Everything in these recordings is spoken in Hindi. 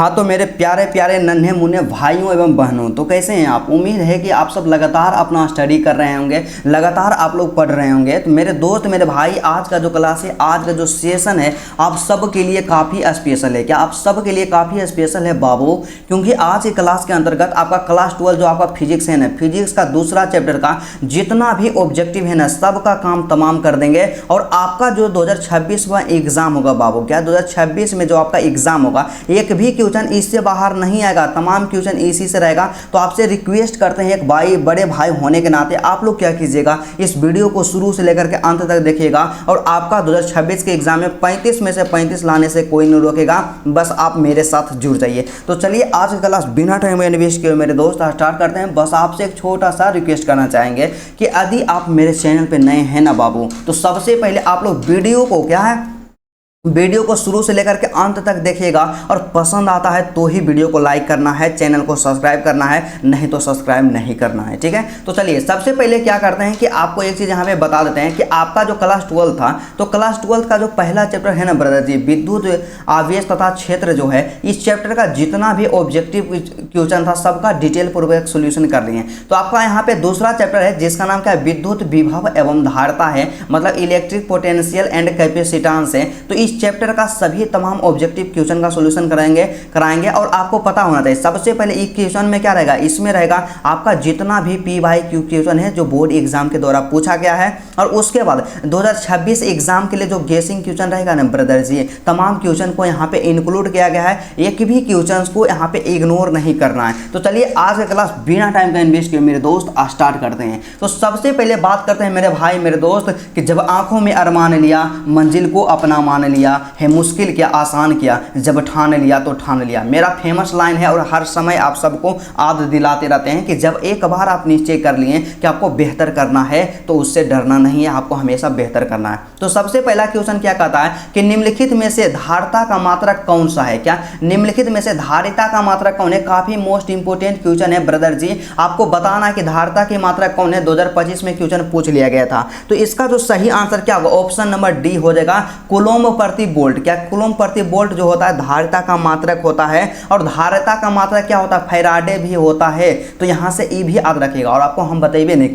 हाँ तो मेरे प्यारे प्यारे नन्हे मुन्ने भाइयों एवं बहनों, तो कैसे हैं आप। उम्मीद है कि आप सब लगातार अपना स्टडी कर रहे होंगे, लगातार आप लोग पढ़ रहे होंगे। तो मेरे दोस्त मेरे भाई, आज का जो क्लास है, आज का जो सेशन है, आप सब के लिए काफ़ी स्पेशल है। क्या आप सब के लिए काफ़ी स्पेशल है बाबू? क्योंकि आज की क्लास के अंतर्गत आपका क्लास 12 जो आपका फिजिक्स है ना, फिजिक्स का दूसरा चैप्टर का जितना भी ऑब्जेक्टिव है ना, सबका काम तमाम कर देंगे। और आपका जो 2026 में एग्जाम होगा बाबू, क्या 2026 में जो आपका एग्जाम होगा, एक भी क्वेश्चन इससे बाहर नहीं आएगा, तमाम क्वेश्चन इसी से रहेगा। तो आपसे रिक्वेस्ट करते हैं, एक भाई बड़े भाई होने के नाते आप लोग क्या कीजिएगा, इस वीडियो को शुरू से लेकर के अंत तक देखिएगा। और आपका 2026 के एग्जाम में 35 में से 35 लाने से कोई नहीं रोकेगा, बस आप मेरे साथ जुड़ जाइए। तो चलिए आज की क्लास बिना टाइम इन्वेस्ट किए मेरे दोस्त स्टार्ट करते हैं। बस आपसे एक छोटा सा रिक्वेस्ट करना चाहेंगे कि यदि आप मेरे चैनल पे नए हैं ना बाबू, तो सबसे पहले आप लोग वीडियो को क्या है, वीडियो को शुरू से लेकर के अंत तक देखिएगा। और पसंद आता है तो ही वीडियो को लाइक करना है, चैनल को सब्सक्राइब करना है, नहीं तो सब्सक्राइब नहीं करना है, ठीक है। तो चलिए सबसे पहले क्या करते हैं कि आपको एक चीज़ यहाँ पे बता देते हैं कि आपका जो क्लास 12 था, तो क्लास 12 का जो पहला चैप्टर है ना ब्रदर जी, विद्युत आवेश तथा क्षेत्र जो है, इस चैप्टर का जितना भी ऑब्जेक्टिव क्वेश्चन था सबका डिटेल पूर्वक सोल्यूशन कर लिए। तो आपका यहाँ पे दूसरा चैप्टर है जिसका नाम क्या है, विद्युत विभव एवं धारिता है, मतलब इलेक्ट्रिक पोटेंशियल एंड कैपेसिटेंस है। तो इस चैप्टर का सभी तमाम ऑब्जेक्टिव क्वेश्चन का सॉल्यूशन कराएंगे। और आपको पता होना चाहिए सबसे पहले इस क्वेश्चन में क्या रहेगा, इसमें रहेगा आपका जितना भी PYQ क्वेश्चन है जो बोर्ड एग्जाम के द्वारा पूछा गया है। और उसके बाद 2026 एग्जाम के लिए जो गेसिंग क्वेश्चन रहेगा ना ब्रदर जी, तमाम क्वेश्चन को यहाँ पे इंक्लूड किया गया है, एक भी क्वेश्चन को यहाँ पे इग्नोर नहीं करना है। तो चलिए आज का क्लास बिना टाइम का इन्वेस्ट किए मेरे दोस्त स्टार्ट करते हैं। तो सबसे पहले बात करते हैं मेरे भाई मेरे दोस्त कि जब आंखों में अरमान लिया, मंजिल को अपना मान लिया है, मुश्किल क्या आसान किया, जब ठान लिया तो ठान लिया। मेरा फेमस लाइन है और हर समय आप सबको याद दिलाते रहते हैं कि जब एक बार आप निश्चय कर लिए कि आपको बेहतर करना है तो उससे डरना नहीं है, आपको हमेशा बेहतर करना है। तो सबसे पहला क्वेश्चन क्या कहता है कि निम्नलिखित में से धारिता का मात्रक कौन सा है। क्या निम्नलिखित में से धारिता का मात्रक कौन है? काफी मोस्ट इंपोर्टेंट क्वेश्चन है ब्रदर जी, आपको बताना है कि धारिता की मात्रक कौन है। 2025 में क्वेश्चन पूछ लिया गया था। तो इसका जो सही आंसर क्या होगा, ऑप्शन नंबर डी हो जाएगा, कूलम्ब प्रति वोल्ट। क्या कूलम्ब प्रति वोल्ट जो होता है धारिता का मात्रक होता है। और धारिता का मात्रक क्या होता है, फैराडे भी होता है। तो यहाँ से ई भी याद रखिएगा। और आपको हम बताइए नहीं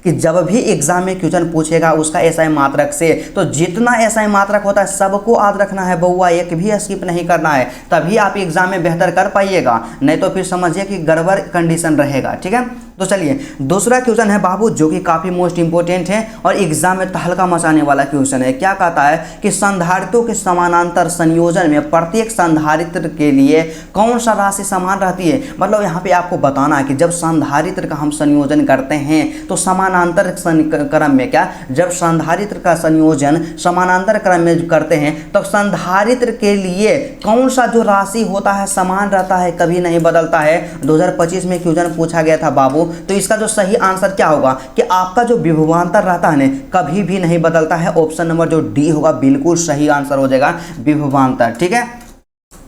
कि जब भी एग्जाम में क्वेश्चन पूछेगा उसका एसआई मात्रक से, तो जितना एसआई मात्रक होता है सबको याद रखना है बउआ, एक भी स्किप नहीं करना है, तभी आप एग्जाम में बेहतर कर पाइएगा, नहीं तो फिर समझिए कि गड़बड़ कंडीशन रहेगा, ठीक है। तो चलिए दूसरा क्वेश्चन है बाबू जो कि काफी मोस्ट इंपोर्टेंट है और एग्जाम में तहलका मचाने वाला क्वेश्चन है। क्या कहता है कि संधारित्रों के समानांतर संयोजन में प्रत्येक संधारित्र के लिए कौन सा राशि समान रहती है। मतलब यहाँ पे आपको बताना है कि जब संधारित्र का हम संयोजन करते हैं तो समानांतर क्रम में, क्या जब संधारित्र का संयोजन समानांतर क्रम में करते हैं तो संधारित्र के लिए कौन सा जो राशि होता है समान रहता है, कभी नहीं बदलता है। 2025 में क्वेश्चन पूछा गया था बाबू। तो इसका जो सही आंसर क्या होगा कि आपका जो विभवांतर रहता है ना, कभी भी नहीं बदलता है। ऑप्शन नंबर जो डी होगा बिल्कुल सही आंसर हो जाएगा, विभवांतर, ठीक है।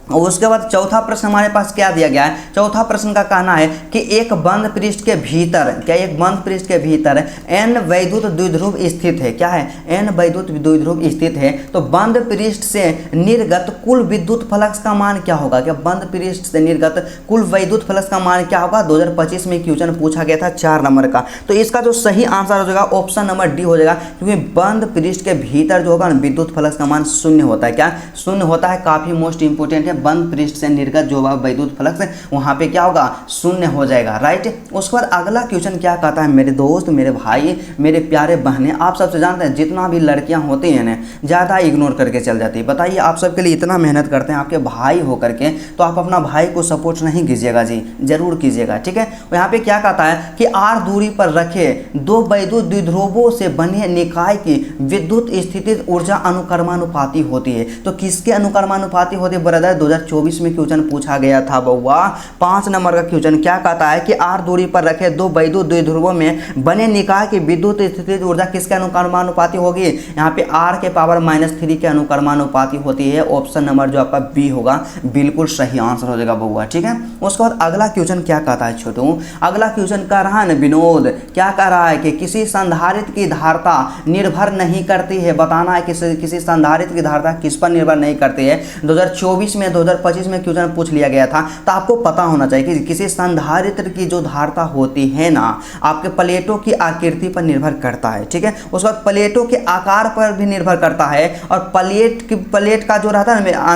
और उसके बाद चौथा प्रश्न हमारे पास क्या दिया गया है। चौथा प्रश्न का कहना है कि एक बंद पृष्ठ के भीतर, क्या एक बंद पृष्ठ के भीतर n वैद्युत द्विध्रुव स्थित है। क्या है, n वैद्युत द्विध्रुव स्थित है। तो बंद पृष्ठ से निर्गत कुल विद्युत फ्लक्स का मान क्या होगा। क्या बंद पृष्ठ से निर्गत कुल वैद्युत फ्लक्स का मान क्या होगा। 2025 में क्वेश्चन पूछा गया था 4 नंबर का। तो इसका जो सही आंसर हो जाएगा ऑप्शन नंबर डी हो जाएगा, क्योंकि बंद पृष्ठ के भीतर जो होगा विद्युत फ्लक्स का मान शून्य होता है। क्या शून्य होता है, काफी मोस्ट इंपोर्टेंट है। बंद पृष्ठ से निर्गत जो वैद्युत फ्लक्स है वहां पे क्या होगा, शून्य हो जाएगा, राइट। उसके बाद अगला क्वेश्चन क्या कहता है मेरे दोस्त मेरे भाई मेरे प्यारे बहने, आप सबसे जानते हैं जितना भी लड़कियां होती हैं ना ज़्यादा इग्नोर करके चल जाती है। बताइए आप सबके लिए इतना मेहनत करते हैं आपके भाई हो करके, तो आप अपना भाई को सपोर्ट नहीं कीजिएगा जी, जरूर कीजिएगा, ठीक है। यहाँ पे क्या कहता है कि r दूरी पर रखे दो वैद्युत द्विध्रुवों से बने निकाय की विद्युत स्थिति ऊर्जा अनुक्रमानुपाती होती है। तो किसके अनुक्रमानुपाती होती है ब्रदर, 2024 में क्वेश्चन पूछा गया था बउआ। 5 नंबर का क्वेश्चन क्या कहता है कि r दूरी पर रखे दो वैद्युत द्विध्रुवों में बने निकाय की विद्युत स्थितिज ऊर्जा किसके अनुक्रमानुपाती होगी। यहाँ पे r के पावर -3 के अनुक्रमानुपाती होती है। ऑप्शन नंबर जो आपका बी होगा बिल्कुल सही आंसर हो जाएगा बउआ, ठीक है। उसके बाद अगला क्वेश्चन क्या कहता है छोटू, अगला क्वेश्चन कह रहा है ना विनोद, क्या कह रहा है कि किसी संधारित्र की धारिता निर्भर नहीं करती है। बताना है कि किसी संधारित्र की धारिता किस पर निर्भर नहीं करती है। 2024 में 2025 में क्वेश्चन पूछ लिया गया था, तो आपको पता होना चाहिए कि किसी संधारित्र की जो धारता होती है ना, आपके प्लेटों की आकृति पर निर्भर करता है, ठीक है। उसके बाद प्लेटों के आकार पर भी निर्भर करता है, और प्लेट का जो रहता है ना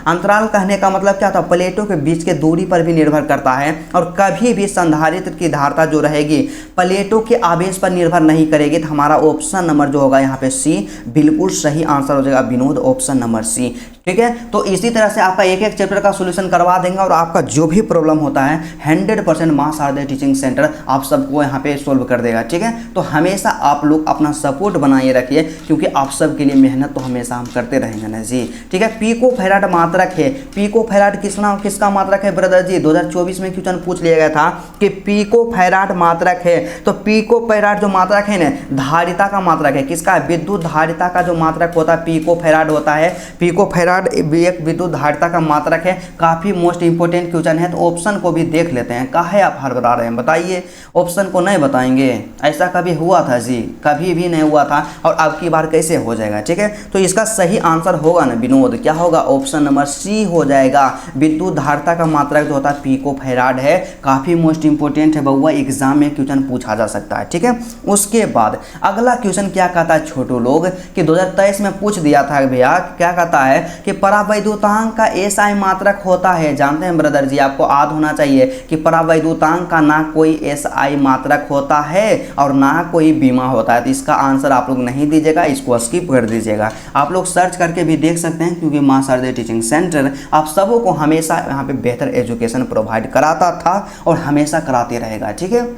अंतराल कहने का मतलब क्या था, प्लेटों के बीच के दूरी पर भी निर्भर करता है। और कभी भी संधारित्र की धारता जो रहेगी प्लेटों के आवेश पर निर्भर नहीं करेगी। तो हमारा ऑप्शन नंबर जो होगा यहाँ पे सी बिल्कुल सही आंसर हो जाएगा विनोद, ऑप्शन नंबर सी, ठीक है। तो इसी तरह से आपका एक एक चैप्टर का सॉल्यूशन करवा देंगे, और आपका जो भी प्रॉब्लम होता है 100% मां शारदे टीचिंग सेंटर आप सबको यहाँ पे सोल्व कर देगा, ठीक है। तो हमेशा आप लोग अपना सपोर्ट बनाए रखिए, क्योंकि आप सब के लिए मेहनत तो हमेशा हम करते रहेंगे ना जी, ठीक है। पिको फैराड मात्रक है, पिको फैराड किसका मात्रक है ब्रदर जी, 2024 में क्वेश्चन पूछ लिया गया था कि पिको फैराड मात्रक है। तो पिको फैराड जो मात्रक है ना, धारिता का मात्रक है, किसका, विद्युत धारिता का जो मात्रक होता है पिको फैराड होता है। पिको फैराड एक विद्युत धारिता का मात्रक है। काफी मोस्ट इंपोर्टेंट क्वेश्चन है, तो ऑप्शन को भी देख लेते हैं। काहे आप हड़बड़ा रहे हैं, बताइए, ऑप्शन को नहीं बताएंगे? ऐसा कभी हुआ था जी? कभी भी नहीं हुआ था, और अब की बार कैसे हो जाएगा, ठीक है। तो इसका सही आंसर होगा ना विनोद, क्या होगा, ऑप्शन नंबर सी हो जाएगा। विद्युत धारिता का मात्रक जो होता है पिको फैराड है। काफी मोस्ट इंपोर्टेंट है बउआ, एग्जाम में क्वेश्चन पूछा जा सकता है, ठीक है। उसके बाद अगला क्वेश्चन क्या कहता है छोटू लोग, कि 2023 में पूछ दिया था भैया, क्या कहता है कि परावैद्युतांक का एसआई मात्रक होता है। जानते हैं ब्रदर जी, आपको याद होना चाहिए कि परावैद्युतांक का ना कोई एसआई मात्रक होता है और ना कोई बीमा होता है। तो इसका आंसर आप लोग नहीं दीजिएगा, इसको स्किप कर दीजिएगा। आप लोग सर्च करके भी देख सकते हैं, क्योंकि मां शारदे टीचिंग सेंटर आप सबों को हमेशा यहाँ पे बेहतर एजुकेशन प्रोवाइड कराता था और हमेशा कराते रहेगा, ठीक है।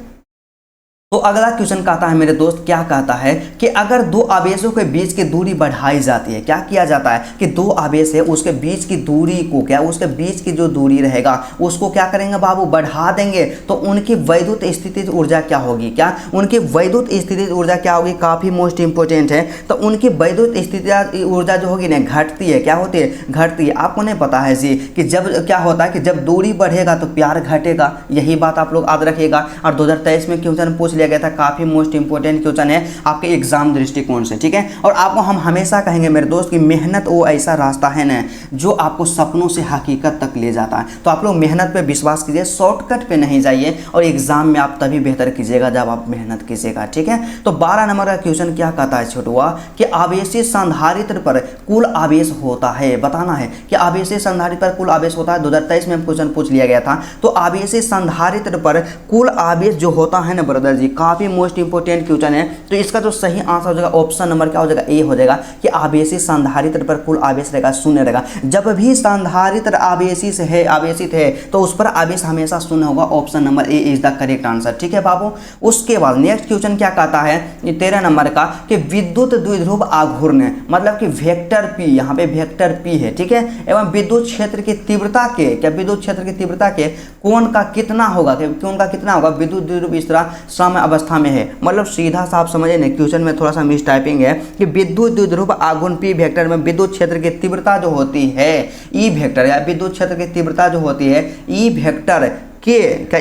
तो अगला क्वेश्चन कहता है मेरे दोस्त, क्या कहता है कि अगर दो आवेशों के बीच की दूरी बढ़ाई जाती है, क्या किया जाता है कि दो आवेश है उसके बीच की दूरी को, क्या उसके बीच की जो दूरी रहेगा उसको क्या करेंगे बाबू, बढ़ा देंगे। तो उनकी वैद्युत स्थितिज ऊर्जा क्या होगी, क्या उनकी वैद्युत स्थितिज ऊर्जा क्या होगी, काफी मोस्ट इंपोर्टेंट है। तो उनकी वैद्युत स्थितिज ऊर्जा जो होगी ना, घटती है, क्या होती है, घटती है। आपको नहीं पता है जी कि जब क्या होता है कि जब दूरी बढ़ेगा तो प्यार घटेगा, यही बात आप लोग याद रखिएगा। और 2023 में क्वेश्चन पूछ लिया गया था, काफी मोस्ट इंपोर्टेंट क्वेश्चन है आपके एग्जाम दृष्टिकोण से, ठीक है। और आपको हम हमेशा कहेंगे मेरे दोस्त कि मेहनत वो ऐसा रास्ता है ना जो आपको सपनों से हकीकत तक ले जाता है। तो आप लोग मेहनत पे विश्वास कीजिए, शॉर्टकट पे नहीं जाइए, और एग्जाम में आप तभी बेहतर कीजिएगा जब आप मेहनत कीजिएगा, ठीक है। तो 12 नंबर का क्वेश्चन क्या कहता है छोटुआ, कि आवेशीय संधारित्र पर कुल आवेश होता है। बताना है कि आवेशीय संधारित्र पर कुल आवेश होता है। 2023 में क्वेश्चन पूछ लिया गया था। तो आवेशीय संधारित्र पर कुल आवेश जो होता है ना ब्रदर जी, काफी मोस्ट इंपोर्टेंट क्वेश्चन है। तो इसका जो सही आंसर हो जाएगा ऑप्शन नंबर क्या हो जाएगा, ए हो जाएगा, कि आवेशित संधारित्र पर कुल आवेश रहेगा शून्य रहेगा। जब भी संधारित्र आवेशित है तो उस पर आवेश हमेशा शून्य होगा। Option number A is the correct answer, ठीक है बाबू। उसके बाद नेक्स्ट क्वेश्चन क्या कहता है, 13 नंबर का, कि विद्युत द्विध्रुव आघूर्ण, मतलब कि वेक्टर पी, यहाँ पे वेक्टर पी है, ठीक है, एवं विद्युत क्षेत्र की तीव्रता के, क्या विद्युत क्षेत्र की तीव्रता के कोण का कितना होगा, कोण का कितना होगा, विद्युत द्विध्रुव इस तरह सम अवस्था में है। मतलब सीधा सा आप समझे ना, क्वेश्चन में थोड़ा सा मिस टाइपिंग है कि विद्युत द्विध्रुव आघूर्ण पी वेक्टर में विद्युत क्षेत्र की तीव्रता जो होती है ई वेक्टर, या विद्युत क्षेत्र की तीव्रता जो होती है ई वेक्टर के, क्या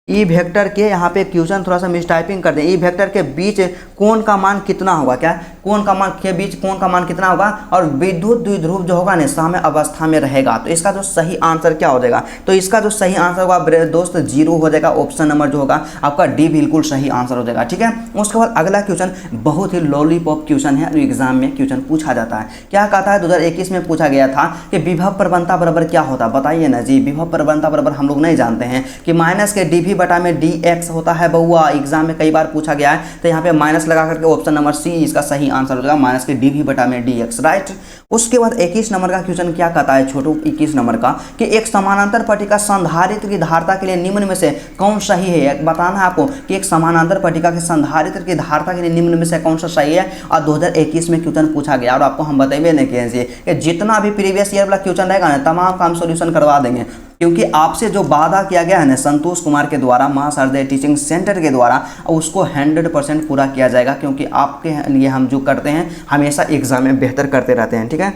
ई वेक्टर के यहाँ पे क्वेश्चन थोड़ा सा मिस टाइपिंग कर दें, ई वेक्टर के बीच कोण का मान कितना होगा, क्या कोण का मान के बीच कोण का मान कितना होगा, और विद्युत द्विध्रुव जो होगा ना साम्य अवस्था में रहेगा। तो इसका जो सही आंसर क्या हो जाएगा, तो इसका जो सही आंसर होगा दोस्त 0 हो जाएगा। ऑप्शन नंबर जो होगा आपका डी बिल्कुल सही आंसर हो जाएगा, ठीक है। उसके बाद अगला क्वेश्चन बहुत ही लॉलीपॉप क्वेश्चन है, एग्जाम में क्वेश्चन पूछा जाता है। क्या कहता है, 2021 में पूछा गया था कि विभव प्रवणता बराबर क्या होता है, बताइए ना जी। विभव प्रवणता बराबर हम लोग नहीं जानते हैं कि माइनस के डी बटा में डी एक्स होता है बउआ, एग्जाम में कई बार पूछा गया है। तो यहाँ पे माइनस लगा करके ऑप्शन नंबर सी इसका सही आंसर हो जाएगा, माइनस के डी बटा में डी एक्स, राइट। उसके बाद 21 नंबर का क्वेश्चन क्या कहता है छोटू, 21 नंबर का, कि एक समानांतर पट्टिका संधारित्र की धारता के लिए निम्न में से कौन सही है। बताना है आपको कि एक समानांतर पट्टिका के संधारित्र की धारता के लिए निम्न में से कौन सा सही है, और 2021 में क्वेश्चन पूछा गया। और आपको हम बताइए नहीं कि जितना भी प्रीवियस ईयर वाला क्वेश्चन रहेगा ना तमाम काम सोल्यूशन करवा देंगे, क्योंकि आपसे जो वादा किया गया है ना संतोष कुमार के द्वारा मां शारदे टीचिंग सेंटर के द्वारा, उसको 100% पूरा किया जाएगा, क्योंकि आपके लिए हम जो करते हैं हमेशा एग्जाम में बेहतर करते रहते हैं, ठीक है।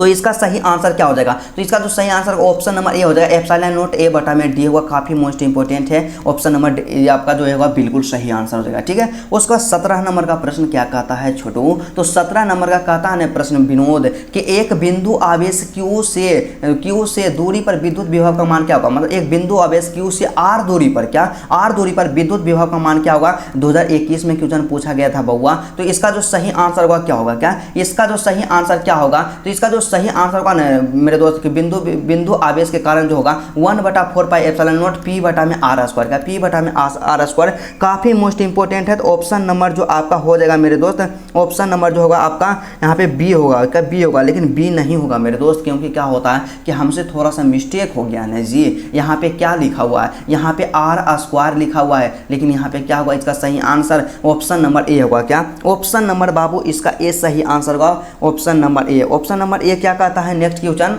तो इसका सही आंसर क्या हो जाएगा? तो इसका जो सही आंसर ऑप्शन नंबर ए हो जाएगा, एप्सिलॉन नॉट ए बटा में डी होगा। काफी मोस्ट इंपोर्टेंट है, ऑप्शन नंबर ए आपका जो होगा बिल्कुल सही आंसर हो जाएगा। ठीक है, उसका 17 नंबर का प्रश्न क्या कहता है छोटू? तो 17 नंबर का कहता है प्रश्न विनोद कि एक बिंदु आवेश Q से दूरी पर विद्युत विभव का मान क्या होगा? मतलब एक बिंदु आवेश Q से r दूरी पर, क्या r दूरी पर विद्युत विभव का मान क्या होगा? 2021 में क्वेश्चन पूछा गया था बउआ। तो इसका जो सही आंसर होगा क्या होगा? क्या इसका जो सही आंसर क्या होगा? तो इसका जो सही आंसर का मेरे दोस्त कि बिंदु आवेश के कारण जो होगा 1/4 पाई एप्सिलॉन नॉट P बटा में R स्क्वायर का, P बटा में R स्क्वायर काफ़ी मोस्ट इंपोर्टेंट है। तो ऑप्शन नंबर जो आपका हो जाएगा मेरे दोस्त, ऑप्शन नंबर जो होगा आपका यहाँ पे बी होगा, क्या बी होगा? लेकिन बी नहीं होगा मेरे दोस्त, क्योंकि क्या होता है कि हमसे थोड़ा सा मिस्टेक हो गया ना जी। यहाँ पे क्या लिखा हुआ है? यहाँ पे R स्क्वायर लिखा हुआ है, लेकिन यहाँ पे क्या होगा? इसका सही आंसर ऑप्शन नंबर ए होगा। क्या ऑप्शन नंबर बाबू इसका ए सही आंसर होगा, option number A. Option number A क्या कहता है नेक्स्ट क्वेश्चन?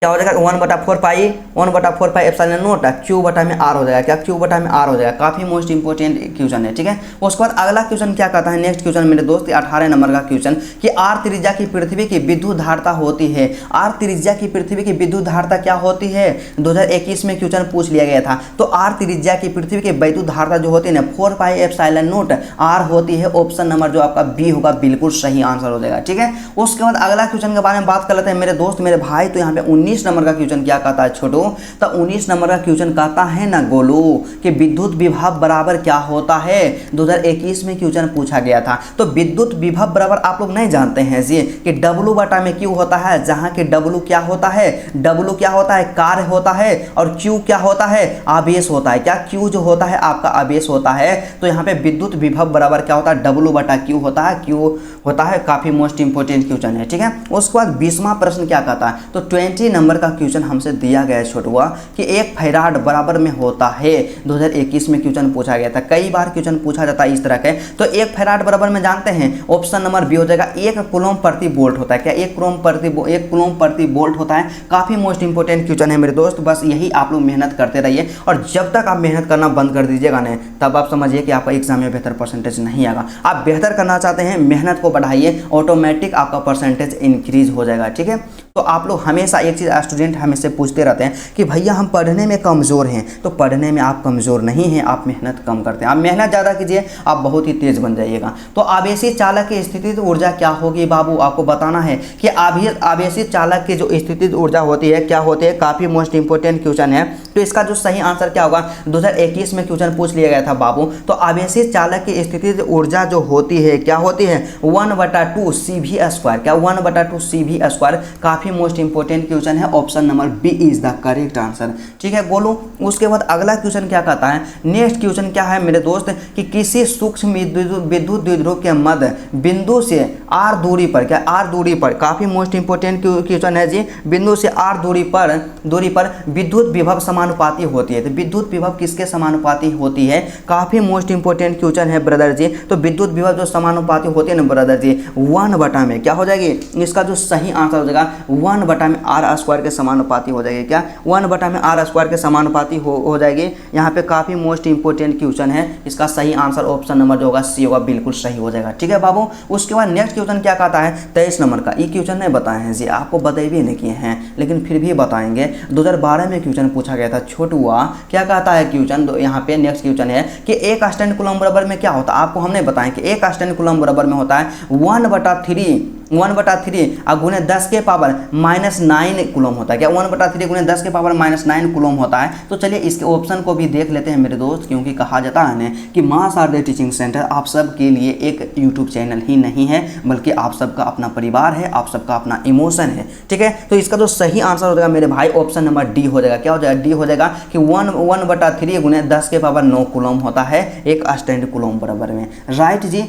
क्या हो जाएगा? 1/4 पाई एप्सिलॉन नॉट Q बटा में R हो जाएगा। क्या Q बटा में R हो जाएगा? काफी मोस्ट इंपोर्टेंट क्वेश्चन है। ठीक है, उसके बाद अगला क्वेश्चन क्या कहता है नेक्स्ट क्वेश्चन मेरे दोस्त, 18 नंबर का क्वेश्चन कि R त्रिज्या की पृथ्वी की विद्युत धारता होती है। R त्रिज्या की पृथ्वी की विद्युत धारता क्या होती है? 2021 में क्वेश्चन पूछ लिया गया था। तो R त्रिज्या की पृथ्वी की विद्युत धारता जो होती है ना 4 पाई एप्सिलॉन नॉट R होती है। ऑप्शन नंबर जो आपका बी होगा बिल्कुल सही आंसर हो जाएगा। ठीक है, उसके बाद अगला क्वेश्चन के बारे में बात कर लेते हैं मेरे दोस्त मेरे भाई। तो यहाँ पे 19 नंबर का क्वेश्चन क्या कहता है छोटू? तो 19 नंबर का क्वेश्चन कहता है ना गोलू कि विद्युत विभव बराबर क्या होता है? 2021 में क्वेश्चन पूछा गया था। तो विद्युत विभव बराबर आप लोग नहीं जानते हैं जी कि W बटा में Q होता है, जहां कि W क्या होता है? W क्या होता है? कार्य होता है, और Q क्या होता है? आवेश होता है। क्या Q जो होता है आपका आवेश होता है। तो यहाँ पे विद्युत विभव बराबर क्या होता है? W बटा Q होता है, Q होता है। काफी मोस्ट इंपोर्टेंट क्वेश्चन है। ठीक है, उसके बाद 20वां प्रश्न क्या कहता है? तो 20 नंबर का क्वेश्चन हमसे दिया गया है छोटुआ कि 1 फैराड बराबर में होता है। 2021 में क्वेश्चन पूछा गया था, कई बार क्वेश्चन पूछा जाता है इस तरह के। तो 1 फैराड बराबर में जानते हैं, ऑप्शन नंबर बी हो जाएगा 1 कूलम प्रति वोल्ट होता है। क्या 1 कूलम प्रति वोल्ट होता है? काफी मोस्ट इंपोर्टेंट क्वेश्चन है मेरे दोस्त। बस यही आप लोग मेहनत करते रहिए, और जब तक आप मेहनत करना बंद कर दीजिएगा ना, तब आप समझिए कि आपका एग्जाम में बेहतर परसेंटेज नहीं आएगा। आप बेहतर करना चाहते हैं, मेहनत को बढ़ाइए, ऑटोमेटिक आपका परसेंटेज इंक्रीज हो जाएगा। ठीक है, तो आप लोग हमेशा एक चीज़ स्टूडेंट हमें पूछते रहते हैं कि भैया हम पढ़ने में कमज़ोर हैं। तो पढ़ने में आप कमज़ोर नहीं हैं, आप मेहनत कम करते हैं। आप मेहनत ज़्यादा कीजिए, आप बहुत ही तेज़ बन जाइएगा। तो आवेशी चालक की स्थितिज ऊर्जा क्या होगी बाबू? आपको बताना है कि आवेशी चालक की जो स्थितिज ऊर्जा होती है क्या होती है? काफ़ी मोस्ट इंपोर्टेंट क्वेश्चन है। तो इसका जो सही आंसर क्या होगा? 2021 में क्वेश्चन पूछ लिया गया था बाबू। तो आवेशी चालक की स्थितिज ऊर्जा जो होती है क्या होती है? 1/2 CV स्क्वायर। क्या 1/2 CV स्क्वायर? काफ़ी मोस्ट इंपोर्टेंट क्वेश्चन है। Option number B is the correct answer. ठीक है बोलो। उसके बाद अगला क्वेश्चन क्या कहता है? नेक्स्ट क्वेश्चन क्या है मेरे दोस्त कि किसी सूक्ष्म विद्युत द्विध्रुव के मध्य बिंदु से r दूरी पर, क्या r दूरी पर, काफी मोस्ट इंपोर्टेंट क्वेश्चन है जी। बिंदु से r दूरी पर विद्युत विभव समानुपाती होती है। तो विद्युत विभव किसके समानुपाती होती है? काफी मोस्ट इंपोर्टेंट क्वेश्चन है ब्रदर जी। तो विद्युत विभव जो समानुपाती होती है ना ब्रदर जी, 1/, क्या हो जाएगी? इसका जो सही आंसर हो जाएगा 1/, R स्क्वायर के समानुपाती हो जाएगी। क्या 1/, R स्क्वायर के समानुपाती हो जाएगी। यहाँ पे काफी मोस्ट इंपोर्टेंट क्वेश्चन है। इसका सही आंसर ऑप्शन नंबर जो होगा सी होगा, बिल्कुल सही हो जाएगा। ठीक है बाबू। उसके बाद नेक्स्ट क्वेश्चन क्या कहता है? 23 नंबर का। ये क्वेश्चन नहीं बताए हैं जी, आपको बताए भी नहीं किए हैं, लेकिन फिर भी बताएंगे। 2012 में क्वेश्चन पूछा गया था छोटुआ। क्या कहता है क्वेश्चन? यहाँ पे नेक्स्ट क्वेश्चन है कि 1 स्टैंड कूलम बराबर में क्या होता है? आपको हमने बताया कि 1 स्टैंड कूलम बराबर में होता है 1/3 गुणे 10 के पावर -9 कूलम होता है। क्या 1/3 गुणे 10 के पावर -9 कूलम होता है? तो चलिए इसके ऑप्शन को भी देख लेते हैं मेरे दोस्त, क्योंकि कहा जाता है ना कि मां शारदे टीचिंग सेंटर आप सब के लिए एक यूट्यूब चैनल ही नहीं है, बल्कि आप सबका अपना परिवार है, आप सबका अपना इमोशन है। ठीक है, तो इसका जो सही आंसर हो जाएगा मेरे भाई ऑप्शन नंबर डी हो जाएगा। क्या हो जाएगा? डी हो जाएगा कि 1/3 गुणे 10 के पावर 9 कूलम होता है 1 स्टैंड कूलम बराबर में। राइट जी।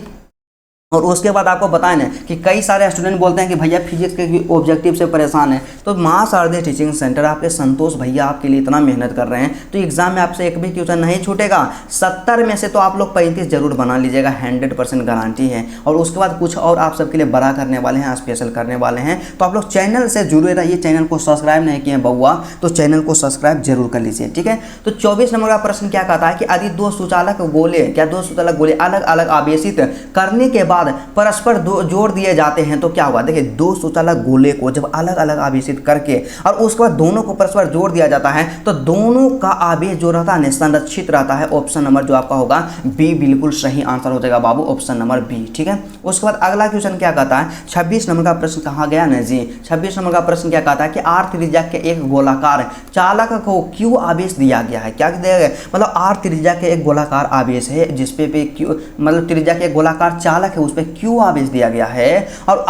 और उसके बाद आपको बताएं ना कि कई सारे स्टूडेंट बोलते हैं कि भैया फिजिक्स के ऑब्जेक्टिव से परेशान है। तो मां शारदे टीचिंग सेंटर आपके संतोष भैया आपके लिए इतना मेहनत कर रहे हैं, तो एग्जाम में आपसे एक भी क्वेश्चन नहीं छूटेगा। 70 में से तो आप लोग 35 जरूर बना लीजिएगा, 100% गारंटी है। और उसके बाद कुछ और आप सबके लिए बड़ा करने वाले हैं, स्पेशल करने वाले हैं। तो आप लोग चैनल से जुड़े रहिए। चैनल को सब्सक्राइब नहीं किए बउआ, तो चैनल को सब्सक्राइब जरूर कर लीजिए। ठीक है, तो 24 नंबर का प्रश्न क्या कहता है कि यदि 2 सुचालक गोले, क्या 2 सुचालक गोले अलग अलग आवेशित करने के बाद बाद परस्पर जोड़ दिए जाते हैं तो क्या होगा, देखिए दो सुचालक गोले को जब अलग अलग आवेशित करके और उसके बाद दोनों को परस्पर जोड़ दिया जाता है तो दोनों का आवेश जो रहता है संरक्षित रहता है। ऑप्शन नंबर जो आपका होगा बी बिल्कुल सही आंसर हो जाएगा बाबू, ऑप्शन नंबर बी। ठीक है, उसके बाद अगला क्वेश्चन क्या कहता है, 26 नंबर का प्रश्न कहा गया ना जी, 26 नंबर का प्रश्न क्या कहता है कि आर त्रिज्या के एक गोलाकार चालक को क्यू आवेश दिया गया है। क्या दिया गया, मतलब आर त्रिज्या के एक गोलाकार आवेश है जिसपे पे क्यू, मतलब त्रिज्या के एक गोलाकार चालक है उस पर क्यू आवेश दिया गया है और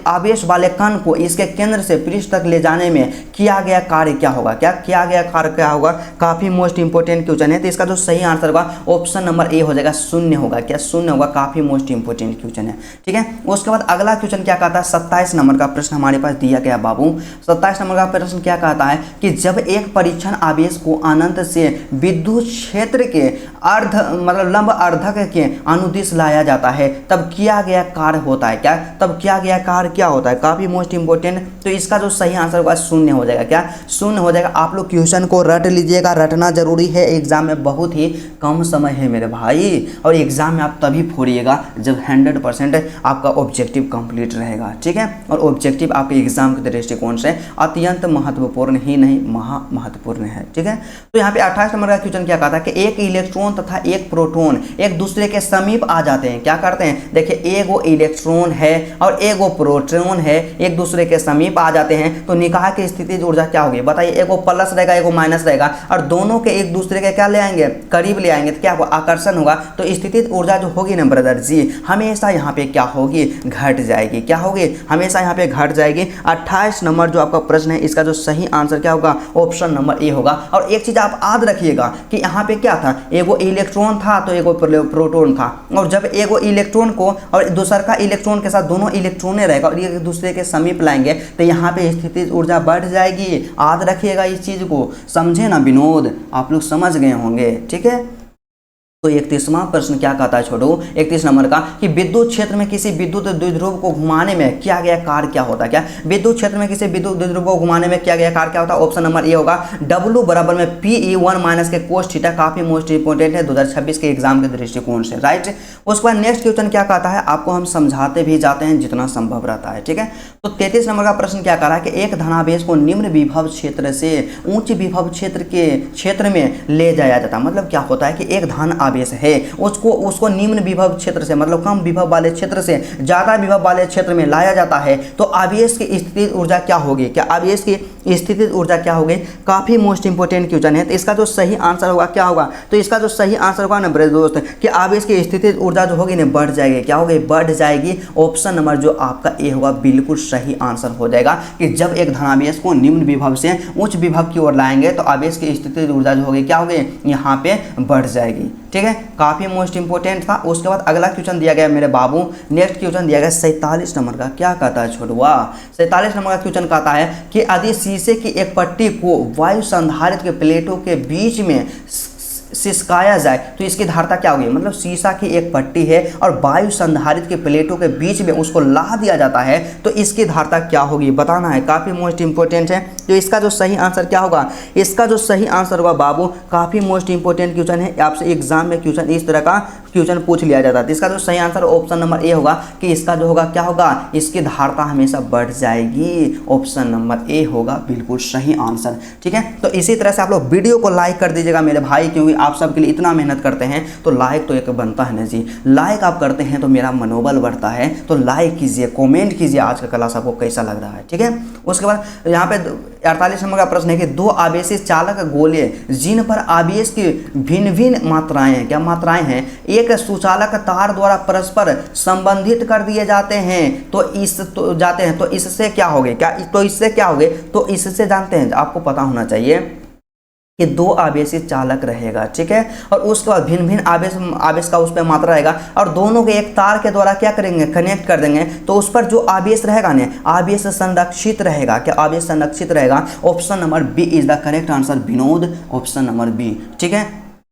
आवेश वाले कण को इसके केंद्र से पृष्ठ तक ले जाने में किया गया कार्य क्या होगा, क्या किया गया कार्य क्या होगा, काफी मोस्ट इंपोर्टेंट क्वेश्चन है। तो इसका जो सही आंसर होगा ऑप्शन नंबर ए हो जाएगा, शून्य होगा। क्या शून्य होगा, काफी मोस्ट इंपोर्टेंट क्वेश्चन है। ठीक है, उसके बाद अगला क्वेश्चन क्या कहता है, 27 नंबर का प्रश्न हमारे पास दिया गया बाबू। 27 नंबर का प्रश्न क्या कहता है कि जब एक परीक्षण आवेश को अनंत से विद्युत क्षेत्र के अर्ध मतलब लंब अर्धक के अनुदिश लाया जाता है तब किया गया कार्य होता है। क्या, तब किया गया कार्य क्या होता है, काफी मोस्ट इंपोर्टेंट। तो इसका जो सही आंसर होगा शून्य हो जाएगा। क्या, शून्य हो जाएगा। आप लोग क्वेश्चन को रट लीजिएगा, रटना जरूरी है, एग्जाम में बहुत ही कम समय है मेरे भाई, और एग्जाम में आप तभी फोड़िएगा जब 100% आपका ऑब्जेक्टिव कंप्लीट रहेगा। ठीक है, और ऑब्जेक्टिव आपके एग्जाम के दृष्टिकोण से अत्यंत महत्वपूर्ण ही नहीं महा महत्वपूर्ण है। ठीक है, तो यहाँ पे 28 नंबर का क्वेश्चन क्या कहता है कि एक इलेक्ट्रॉन तथा एक प्रोटॉन एक दूसरे के समीप आ जाते हैं। क्या करते हैं, देखिए एगो इलेक्ट्रॉन है और एगो प्रोटॉन है, एक दूसरे के समीप आ जाते हैं तो निकाह की स्थितिज ऊर्जा क्या होगी, बताइए। एगो प्लस रहेगा एगो माइनस रहेगा और दोनों के एक दूसरे के क्या ले आएंगे, करीब ले आएंगे तो क्या होगा, आकर्षण होगा। तो स्थितिज ऊर्जा जो होगी ना ब्रदर जी, हमेशा यहाँ पे क्या होगी, घट जाएगी। क्या होगी, हमेशा यहाँ पे घट जाएगी। 28 नंबर जो आपका प्रश्न है इसका जो सही आंसर क्या होगा, ऑप्शन नंबर ए होगा। और एक चीज आप याद रखिएगा कि यहाँ पे क्या था, एगो इलेक्ट्रॉन था तो एगो प्रोटॉन था, और जब एगो इलेक्ट्रॉन को और दूसर का इलेक्ट्रॉन के साथ दोनों इलेक्ट्रॉने रहेगा और एक दूसरे के समीप लाएंगे तो यहाँ पे स्थितिज ऊर्जा बढ़ जाएगी। याद रखिएगा इस चीज को, समझे ना विनोद, आप लोग समझ गए होंगे। ठीक है, तो 31वां प्रश्न क्या कहता है छोटू, 31 नंबर का कि विद्युत क्षेत्र में किसी विद्युत द्विध्रुव को घुमाने में किया गया कार्य क्या होता है। क्या, विद्युत क्षेत्र में किसी विद्युत द्विध्रुव को घुमाने में किया गया कार्य क्या होता है, ऑप्शन नंबर ए होगा W बराबर में PE1 माइनस के कोस थीटा। काफी मोस्ट इंपोर्टेंट है 2026 के एग्जाम के दृष्टिकोण से, राइट। उसके बाद नेक्स्ट क्वेश्चन क्या कहता है, आपको हम समझाते भी जाते हैं जितना संभव रहता है। ठीक है, तो 33 नंबर का प्रश्न क्या कह रहा है कि एक धनावेश को निम्न विभव क्षेत्र से उच्च विभव क्षेत्र में ले जाया जाता है। मतलब क्या होता है कि एक धन आवेश है उसको निम्न विभव क्षेत्र से मतलब कम विभव वाले क्षेत्र से ज्यादा विभव वाले क्षेत्र में लाया जाता है तो आवेश की स्थितिज ऊर्जा क्या होगी। क्या आवेश की स्थितिज ऊर्जा क्या होगी, काफी मोस्ट इंपोर्टेंट क्वेश्चन है। तो इसका जो सही आंसर होगा क्या होगा, तो इसका जो सही आंसर होगा ना ब्रदर दोस्त कि आवेश की स्थितिज ऊर्जा जो होगी ना बढ़ जाएगी। क्या होगी, बढ़ जाएगी। ऑप्शन नंबर जो आपका ए होगा बिल्कुल सही आंसर हो जाएगा कि जब एक धनावेश को निम्न विभव से उच्च विभव की ओर लाएंगे तो आवेश की स्थितिज ऊर्जा जो होगी क्या होगी, यहाँ पे बढ़ जाएगी। ठीक है, काफी मोस्ट इंपोर्टेंट था। उसके बाद अगला क्वेश्चन दिया गया मेरे बाबू, नेक्स्ट क्वेश्चन दिया गया 47 नंबर का। क्या कहता है छोटुआ, 47 नंबर का क्वेश्चन कहता है कि यदि शीशे की एक पट्टी को वायु संधारित्र के प्लेटों के बीच में सिसकाया जाए तो इसकी धारता क्या होगी। मतलब शीशा की एक पट्टी है और वायु संधारित्र के प्लेटों के बीच में उसको ला दिया जाता है तो इसकी धारता क्या होगी, बताना है। काफी मोस्ट इंपोर्टेंट है। तो इसका जो सही आंसर क्या होगा, इसका जो सही आंसर होगा बाबू, काफी मोस्ट इंपोर्टेंट क्वेश्चन है। आपसे एग्जाम में क्वेश्चन इस तरह का क्वेश्चन पूछ लिया जाता है। इसका जो सही आंसर ऑप्शन नंबर ए होगा कि इसका जो होगा क्या होगा, इसकी धारता हमेशा बढ़ जाएगी। ऑप्शन नंबर ए होगा बिल्कुल सही आंसर। ठीक है, तो इसी तरह से आप लोग वीडियो को लाइक कर दीजिएगा मेरे भाई, क्योंकि आप सबके लिए इतना मेहनत करते हैं तो लाइक तो एक बनता है ना जी। लाइक आप करते हैं तो मेरा मनोबल बढ़ता है। तो लाइक कीजिए, कमेंट कीजिए आज का क्लास आपको कैसा लग रहा है। ठीक है, उसके बाद यहाँ पे 48 नंबर का प्रश्न है कि दो आवेशित चालक गोले जिन पर आवेश की भिन्न भिन्न मात्राएं हैं, क्या मात्राएं हैं, एक सुचालक तार द्वारा परस्पर संबंधित कर दिए जाते हैं तो इससे क्या होगे, क्या तो इससे क्या होगे, तो इससे जानते हैं, आपको पता होना चाहिए कि दो आवेशित चालक रहेगा। ठीक है, और उसके बाद भिन्न भिन्न आवेश का उस पर मात्रा रहेगा और दोनों के एक तार के द्वारा क्या करेंगे, कनेक्ट कर देंगे तो उस पर जो आवेश रहेगा ना, आवेश संरक्षित रहेगा। क्या आवेश संरक्षित रहेगा। Option number B is the correct answer Vinod, option number B. ठीक है,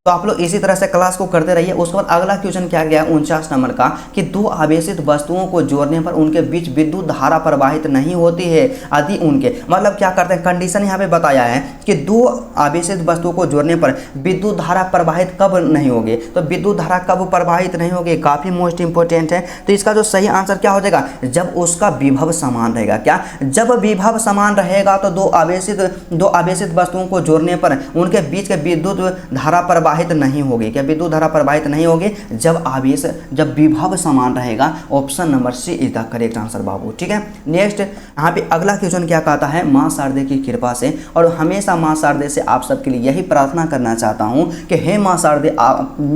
तो आप लोग इसी तरह से क्लास को करते रहिए। उसके बाद अगला क्वेश्चन क्या गया 49 नंबर का कि दो आवेशित वस्तुओं को जोड़ने पर उनके बीच विद्युत धारा प्रवाहित नहीं होती है यदि उनके, मतलब क्या करते हैं, कंडीशन यहाँ पे बताया है कि दो आवेशित वस्तुओं को जोड़ने पर विद्युत धारा प्रवाहित कब नहीं होगी। तो विद्युत धारा कब प्रवाहित नहीं होगी, काफी मोस्ट इंपोर्टेंट है। तो इसका जो सही आंसर क्या हो जाएगा, जब उसका विभव समान रहेगा। क्या, जब विभव समान रहेगा तो दो आवेशित वस्तुओं को जोड़ने पर उनके बीच के विद्युत धारा प्रवाहित नहीं होगी। क्या, विद्युत धारा प्रवाहित नहीं होगी जब विभव समान रहेगा। Option number C is the correct answer बाबू। ठीक है, नेक्स्ट यहाँ पे अगला क्वेश्चन क्या कहता है, मां शारदे की कृपा से, और हमेशा मां शारदे से आप सबके लिए यही प्रार्थना करना चाहता हूँ कि हे मां शारदे,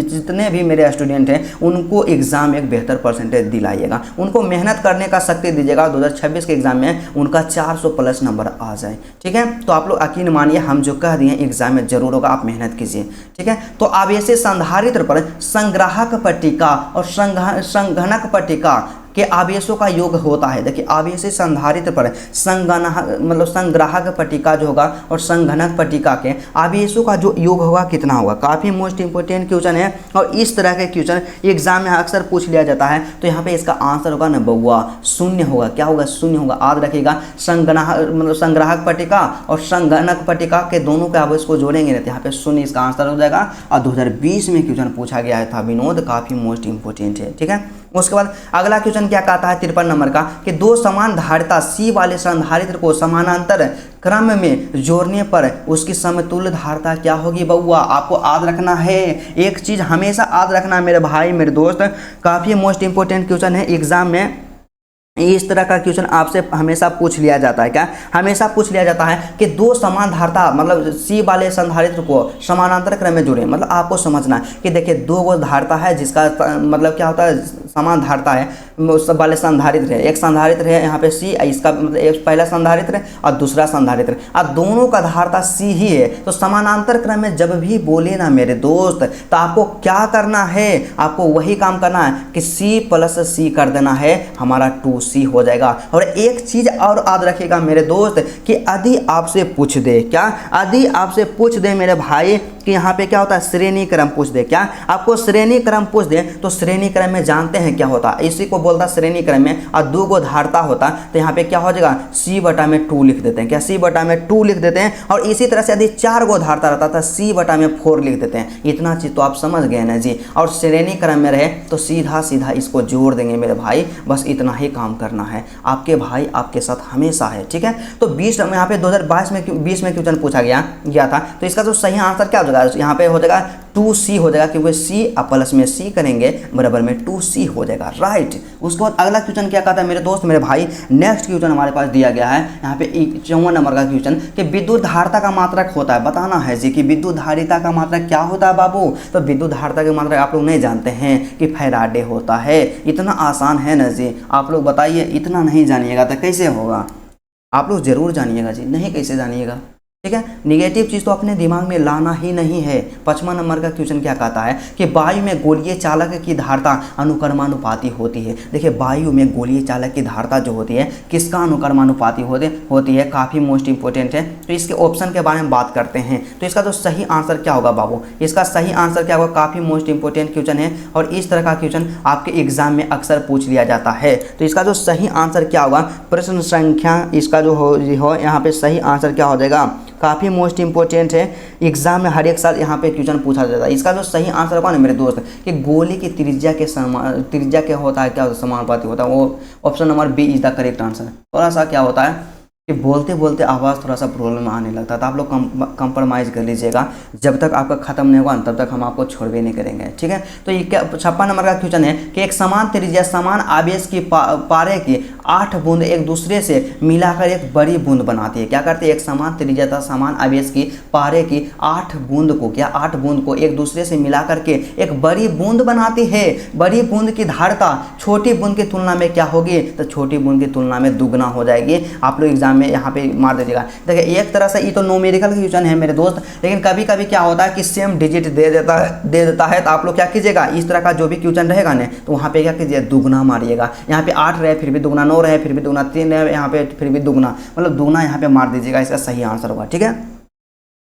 जितने भी मेरे स्टूडेंट हैं उनको एग्जाम एक बेहतर परसेंटेज दिलाइएगा, उनको मेहनत करने का शक्ति दीजिएगा, 2026 के एग्जाम में उनका 400 प्लस नंबर आ जाए। ठीक है, तो आप लोग यकीन मानिए हम जो कह दिए एग्जाम में जरूर होगा, आप मेहनत कीजिए। ठीक है, तो आवेशित संधारित्र पर संग्राहक पट्टिका और संघनक पट्टिका के आवेशों का योग होता है। देखिए, आवेशित संधारित्र पर संग्राहक पट्टिका जो होगा और संघनक पट्टिका के आवेशों का जो योग होगा कितना होगा। काफ़ी मोस्ट इंपोर्टेंट क्वेश्चन है और इस तरह के क्वेश्चन एग्जाम में अक्सर पूछ लिया जाता है। तो यहाँ पे इसका आंसर होगा ना बउआ, शून्य होगा। क्या होगा, शून्य होगा। याद रखिएगा, संग्राहक पट्टिका और संघनक पट्टिका के दोनों के आवेश को जोड़ेंगे ना, यहाँ पे शून्य इसका आंसर हो जाएगा। और 2020 में क्वेश्चन पूछा गया था विनोद, काफ़ी मोस्ट इंपोर्टेंट है। ठीक है, उसके बाद अगला क्वेश्चन क्या कहता है 53 नंबर का कि दो समान धारिता सी वाले संधारित्र को समानांतर क्रम में जोड़ने पर उसकी समतुल्य धारिता क्या होगी। बउआ, आपको याद रखना है, एक चीज हमेशा याद रखना मेरे भाई मेरे दोस्त, काफी मोस्ट इंपोर्टेंट क्वेश्चन है एग्जाम में। इस तरह का क्वेश्चन आपसे हमेशा पूछ लिया जाता है। क्या, हमेशा पूछ लिया जाता है कि दो समान धारिता, मतलब सी वाले संधारित्र को समानांतर क्रम में जोड़े। मतलब आपको समझना है कि देखिए दो गो धारिता है जिसका मतलब क्या होता है, समान धारिता है, उस वाले संधारित्र है। एक संधारित्र है यहाँ पे सी, इसका मतलब एक पहला संधारित्र है और दूसरा संधारित्र, और दोनों का धारिता सी ही है। तो समानांतर क्रम में जब भी बोले ना मेरे दोस्त, तो आपको क्या करना है, आपको वही काम करना है कि सी प्लस सी कर देना है, हमारा 2C हो जाएगा। और एक चीज और याद रखिएगा मेरे दोस्त कि यदि आपसे पूछ दे, क्या, यदि आपसे पूछ दे मेरे भाई कि यहाँ पे क्या होता है, श्रेणी क्रम पूछ दे, क्या आपको श्रेणी क्रम पूछ दे, तो श्रेणी क्रम में जानते हैं क्या होता है, इसी को बोलता है श्रेणी क्रम में, और दो गो धारता होता, तो यहाँ पे क्या हो जाएगा, C/2 लिख देते हैं। क्या, C/2 लिख देते हैं। और इसी तरह से यदि 4 गो धारता रहता था C/4 लिख देते हैं। इतना चीज तो आप समझ गए ना जी। और श्रेणी क्रम में रहे तो सीधा सीधा इसको जोड़ देंगे मेरे भाई, बस इतना ही काम करना है। आपके भाई आपके साथ हमेशा है। ठीक है, तो 20 यहाँ पे 2022 में 20 में क्वेश्चन पूछा गया था। तो इसका जो सही आंसर क्या हो जाएगा, यहाँ पे हो जाएगा 2C हो जाएगा, क्योंकि C प्लस में C करेंगे बराबर में 2C हो जाएगा। राइट, उसके बाद अगला क्वेश्चन क्या कहता है मेरे दोस्त मेरे भाई, नेक्स्ट क्वेश्चन हमारे पास दिया गया है यहाँ पे 54 नंबर का क्वेश्चन कि विद्युत धारिता का मात्रक होता है। बताना है जी कि विद्युत धारिता का मात्रक क्या होता है बाबू। तो विद्युत धारिता के मात्रक आप लोग नहीं जानते हैं कि फैराडे होता है। इतना आसान है ना जी, आप लोग बताइए, इतना नहीं जानिएगा तो कैसे होगा। आप लोग जरूर जानिएगा जी, नहीं कैसे जानिएगा। ठीक है, निगेटिव चीज़ तो अपने दिमाग में लाना ही नहीं है। 55 नंबर का क्वेश्चन क्या कहता है कि वायु में गोलीय चालक की धारिता अनुक्रमानुपाती होती है। देखिए, वायु में गोलीय चालक की धारिता जो होती है किसका अनुक्रमानुपाती होती है, काफ़ी मोस्ट इंपोर्टेंट है। तो इसके ऑप्शन के बारे में बात करते हैं। तो इसका जो सही आंसर क्या होगा बाबू, इसका सही आंसर क्या होगा, काफ़ी मोस्ट इंपोर्टेंट क्वेश्चन है और इस तरह का क्वेश्चन आपके एग्जाम में अक्सर पूछ लिया जाता है। तो इसका जो सही आंसर क्या होगा, प्रश्न संख्या इसका जो हो यहाँ पे सही आंसर क्या हो जाएगा, काफ़ी मोस्ट इंपोर्टेंट है। एग्जाम में हर एक साल यहाँ पे क्वेश्चन पूछा जाता है। इसका जो सही आंसर होगा ना मेरे दोस्त कि गोली की त्रिज्या के होता है, क्या होता है, समानुपाती होता है। वो option number B is the correct answer. थोड़ा सा क्या होता है कि बोलते बोलते आवाज़ थोड़ा सा प्रॉब्लम आने लगता है, तो आप लोग कंप्रोमाइज़ कर लीजिएगा। जब तक आपका खत्म नहीं होगा तब तक हम आपको छोड़ भी नहीं करेंगे। ठीक है, तो ये क्या 56 नंबर का क्वेश्चन है कि एक समान त्रिज्या समान आवेश की पारे की 8 बूंद एक दूसरे से मिलाकर एक बड़ी बूंद बनाती है। क्या करती है, एक समान त्रिज्या था समान आवेश की पारे की 8 बूंद को, क्या 8 बूंद को एक दूसरे से मिला करके एक बड़ी बूंद बनाती है। बड़ी बूंद की धारिता छोटी बूंद की तुलना में क्या होगी, तो छोटी बूंद की तुलना में दुगना हो जाएगी। आप लोग एग्जाम में यहाँ पे मार दीजिएगा। देखिए, एक तरह से ये तो न्यूमेरिकल क्वेश्चन है मेरे दोस्त, लेकिन कभी कभी क्या होता है कि सेम डिजिट दे देता है। तो आप लोग क्या कीजिएगा, इस तरह का जो भी क्वेश्चन रहेगा ना, तो वहाँ पे क्या कीजिए, दुगना मारिएगा। यहाँ पे 8 रहे फिर भी दुगना, 9 रहे फिर भी दुगना, 3 रहे यहाँ पे फिर भी दुगना, मतलब दुगना यहाँ पे मार दीजिएगा, इसका सही आंसर होगा। ठीक है,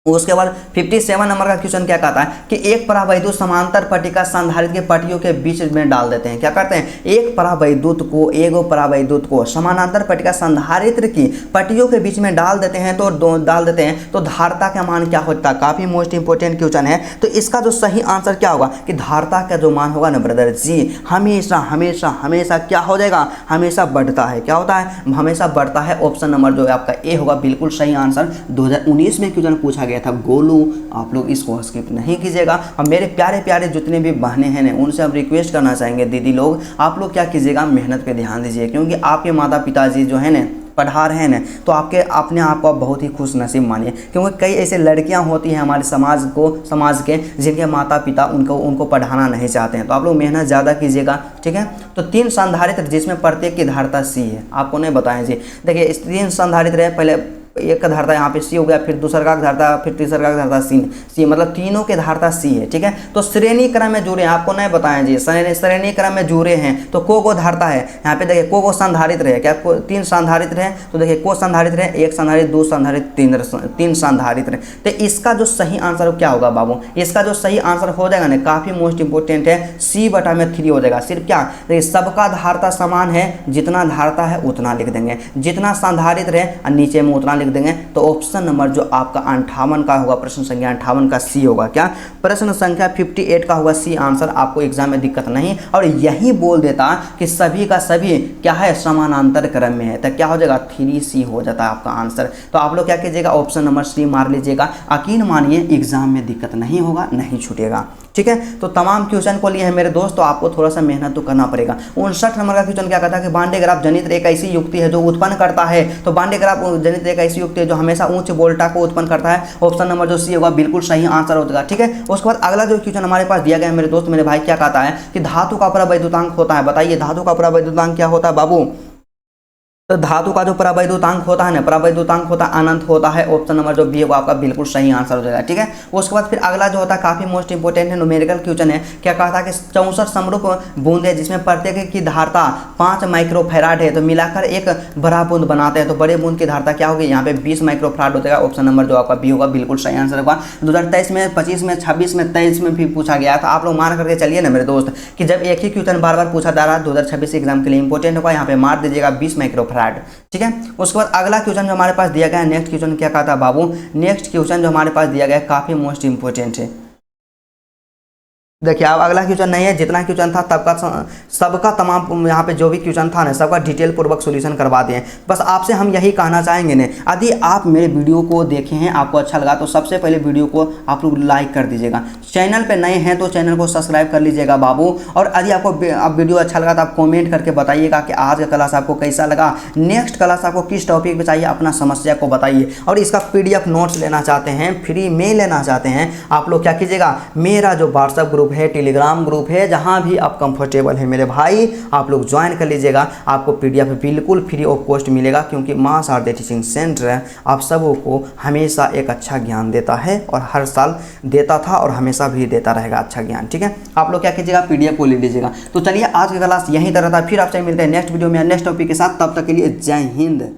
उसके बाद 57 नंबर का क्वेश्चन क्या कहता है कि एक परावैद्युत समांतर पट्टिका संधारित्र के पट्टियों के बीच में डाल देते हैं। क्या करते हैं, एक परावैद्युत को समानांतर पट्टिका संधारित्र की पट्टियों के बीच में डाल देते हैं तो धारता का मान क्या होता है। काफी मोस्ट इंपोर्टेंट क्वेश्चन है। तो इसका जो सही आंसर क्या होगा कि धारता का जो मान होगा ना ब्रदर जी, हमेशा हमेशा हमेशा क्या हो जाएगा, हमेशा बढ़ता है। क्या होता है, हमेशा बढ़ता है। ऑप्शन नंबर जो है आपका ए होगा बिल्कुल सही आंसर। 2019 में क्वेश्चन पूछा गया था गोलू, आप लोग इसको स्किप नहीं कीजिएगा। और मेरे प्यारे प्यारे जितने भी बहनें हैं ना, उनसे हम रिक्वेस्ट करना चाहेंगे, दीदी लोग आप लोग क्या कीजिएगा, मेहनत पे ध्यान दीजिए, क्योंकि आपके माता पिताजी जो है ना पढ़ा रहे हैं ना, तो आपके अपने आप को बहुत ही खुश नसीब मानिए, क्योंकि कई ऐसे लड़कियां होती हैं हमारे समाज के जिनके माता पिता उनको पढ़ाना नहीं चाहते हैं। तो आप लोग मेहनत ज़्यादा कीजिएगा, ठीक है। तो 3 संधारित्र जिसमें प्रत्येक की धारता सी है, आपको नहीं बताएं जी। देखिए इस 3 संधारित्र है, पहले एक का धारता यहाँ पे सी हो गया, फिर दूसरा का धारता, फिर तीसरा का धारता सी, मतलब तीनों के धारता सी है, ठीक है। तो श्रेणी क्रम में जुड़े हैं, आपको नहीं बताएं जी, श्रेणी क्रम में जुड़े हैं तो को धारता है। यहाँ पे देखिए को संधारित्र है, क्या 3 संधारित्र है, तो देखिए को संधारित्र है, 1 संधारित्र, 2 संधारित्र, 3 संधारित्र। तो इसका जो सही आंसर क्या होगा बाबू, इसका जो सही आंसर हो जाएगा ना, काफी मोस्ट इंपोर्टेंट है, C/3 हो जाएगा। सिर्फ क्या, देखिए सबका धारता समान है, जितना धारता है उतना लिख देंगे, जितना संधारित्र है नीचे में उतना देंगे। तो ऑप्शन नंबर जो आपका 58 का होगा, प्रश्न संख्या 58 का सी होगा। क्या, प्रश्न संख्या 58 का होगा सी आंसर। आपको एग्जाम में दिक्कत नहीं, और यही बोल देता कि सभी का सभी क्या है, समानांतर क्रम में है, तो क्या हो जाएगा 3C हो जाता है आपका आंसर। तो आप लोग क्या कीजिएगा, ऑप्शन नंबर सी मार लीजिएगा। यकीन मानिए एग्जाम में दिक्कत नहीं होगा, नहीं छूटेगा, ठीक है। तो तमाम क्वेश्चन को लिए है मेरे दोस्त, तो आपको थोड़ा सा मेहनत तो करना पड़ेगा। 59 नंबर का क्वेश्चन क्या कहता है कि बांडे ग्राफ जनित्र एक ऐसी युक्ति है जो उत्पन्न करता है। तो बांडे ग्राफ जनित्र एक ऐसी युक्ति है जो हमेशा उच्च वोल्टा को उत्पन्न करता है। ऑप्शन नंबर जो सी होगा बिल्कुल सही आंसर होगा, ठीक है। उसके बाद अगला जो क्वेश्चन हमारे पास दिया गया है मेरे दोस्त मेरे भाई, क्या कहता है कि धातु का परावैद्युतांक होता है। बताइए धातु का परावैद्युतांक क्या होता है बाबू। तो धातु का जो परावैद्युतांक होता है ना, परावैद्युतांक होता है अनंत होता है। ऑप्शन नंबर जो बी होगा आपका बिल्कुल सही आंसर हो जाएगा, ठीक है। उसके बाद फिर अगला जो होता है काफी मोस्ट इंपोर्टेंट है, न्यूमेरिकल क्वेश्चन है। क्या कहता है कि 64 समरूप बूंद है जिसमें प्रत्येक की धारता 5 माइक्रोफैराड है, तो मिलाकर एक बड़ा बूंद बनाते हैं, तो बड़े बूंद की धारता क्या होगी, यहाँ पे 20 माइक्रोफैराड हो जाएगा। ऑप्शन नंबर जो आपका बी होगा बिल्कुल सही आंसर होगा। 2023 में, 25 में, 26 में, 23 में भी पूछा गया था। आप लोग मान करके चलिए ना मेरे दोस्त कि जब एक ही क्वेश्चन बार बार पूछा जा रहा है 2026 एग्जाम के लिए इंपॉर्टेंट होगा, यहाँ पे मार दीजिएगा 20 माइक्रोफैराड, ठीक है। उसके बाद अगला क्वेश्चन जो हमारे पास दिया गया है, नेक्स्ट क्वेश्चन क्या कहता है बाबू। नेक्स्ट क्वेश्चन जो हमारे पास दिया गया है काफी मोस्ट इंपोर्टेंट है। देखिए अब अगला क्वेश्चन नहीं है, जितना क्वेश्चन था सबका तमाम यहाँ पे जो भी क्वेश्चन था ना सबका डिटेल पूर्वक सॉल्यूशन करवा दिए। बस आपसे हम यही कहना चाहेंगे ने, यदि आप मेरे वीडियो को देखे हैं, आपको अच्छा लगा, तो सबसे पहले वीडियो को आप लोग लाइक कर दीजिएगा। चैनल पे नए हैं तो चैनल को सब्सक्राइब कर लीजिएगा बाबू। और यदि आपको वीडियो अच्छा लगा तो आप कॉमेंट करके बताइएगा कि आज का क्लास आपको कैसा लगा, नेक्स्ट क्लास आपको किस टॉपिक पर चाहिए, अपना समस्या को बताइए। और इसका PDF नोट्स लेना चाहते हैं, फ्री में लेना चाहते हैं, आप लोग क्या कीजिएगा, मेरा जो व्हाट्सएप ग्रुप है, टेलीग्राम ग्रुप है, जहां भी आप कंफर्टेबल है मेरे भाई, आप लोग ज्वाइन कर लीजिएगा। आपको PDF बिल्कुल फ्री ऑफ कॉस्ट मिलेगा, क्योंकि मां शारदे टीचिंग सेंटर आप सबों को हमेशा एक अच्छा ज्ञान देता है, और हर साल देता था और हमेशा भी देता रहेगा अच्छा ज्ञान, ठीक है। आप लोग क्या कीजिएगा, PDF को ले लीजिएगा। तो चलिए आज की क्लास यहीं तरह था, फिर आपसे मिलते हैं नेक्स्ट वीडियो में नेक्स्ट टॉपिक के साथ। तब तक के लिए जय हिंद।